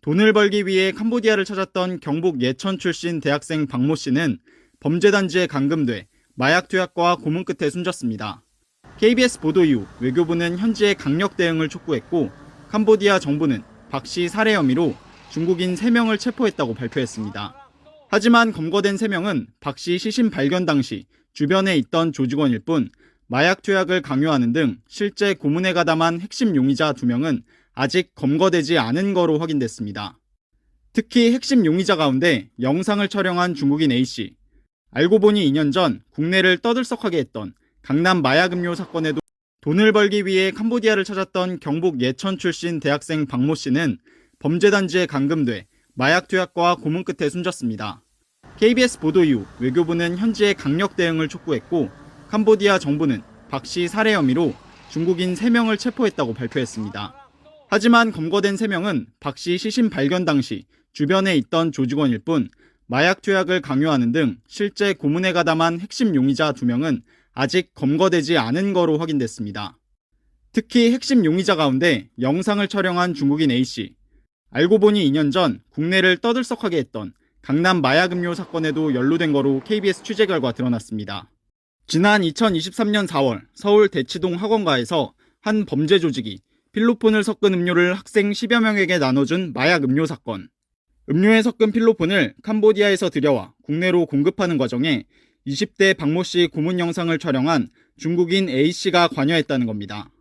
돈을 벌기 위해 캄보디아를 찾았던 경북 예천 출신 대학생 박모 씨는 범죄단지에 감금돼 마약 투약과 고문 끝에 숨졌습니다. KBS 보도 이후 외교부는 현지의 강력 대응을 촉구했고 캄보디아 정부는 박 씨 살해 혐의로 중국인 3명을 체포했다고 발표했습니다. 하지만 검거된 3명은 박 씨 시신 발견 당시 주변에 있던 조직원일 뿐 마약 투약을 강요하는 등 실제 고문에 가담한 핵심 용의자 2명은 아직 검거되지 않은 거로 확인됐습니다. 특히 핵심 용의자 가운데 영상을 촬영한 중국인 A씨, 알고 보니 2년 전 국내를 떠들썩하게 했던 강남 마약 음료 사건에도 돈을 벌기 위해 캄보디아를 찾았던 경북 예천 출신 대학생 박모 씨는 범죄단지에 감금돼 마약 투약과 고문 끝에 숨졌습니다. KBS 보도 이후 외교부는 현지의 강력 대응을 촉구했고 캄보디아 정부는 박 씨 살해 혐의로 중국인 3명을 체포했다고 발표했습니다. 하지만 검거된 3명은 박 씨 시신 발견 당시 주변에 있던 조직원일 뿐 마약 투약을 강요하는 등 실제 고문에 가담한 핵심 용의자 2명은 아직 검거되지 않은 거로 확인됐습니다. 특히 핵심 용의자 가운데 영상을 촬영한 중국인 A씨, 알고 보니 2년 전 국내를 떠들썩하게 했던 강남 마약 음료 사건에도 연루된 거로 KBS 취재 결과 드러났습니다. 지난 2023년 4월 서울 대치동 학원가에서 한 범죄 조직이 필로폰을 섞은 음료를 학생 10여 명에게 나눠준 마약 음료 사건. 음료에 섞은 필로폰을 캄보디아에서 들여와 국내로 공급하는 과정에 20대 박모 씨 고문 영상을 촬영한 중국인 A씨가 관여했다는 겁니다.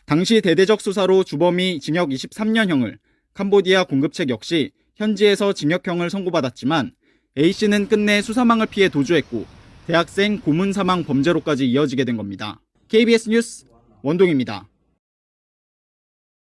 당시 대대적 수사로 주범이 징역 23년형을, 캄보디아 공급책 역시 현지에서 징역형을 선고받았지만 A씨는 끝내 수사망을 피해 도주했고 대학생 고문 사망 범죄로까지 이어지게 된 겁니다. KBS 뉴스 원동입니다.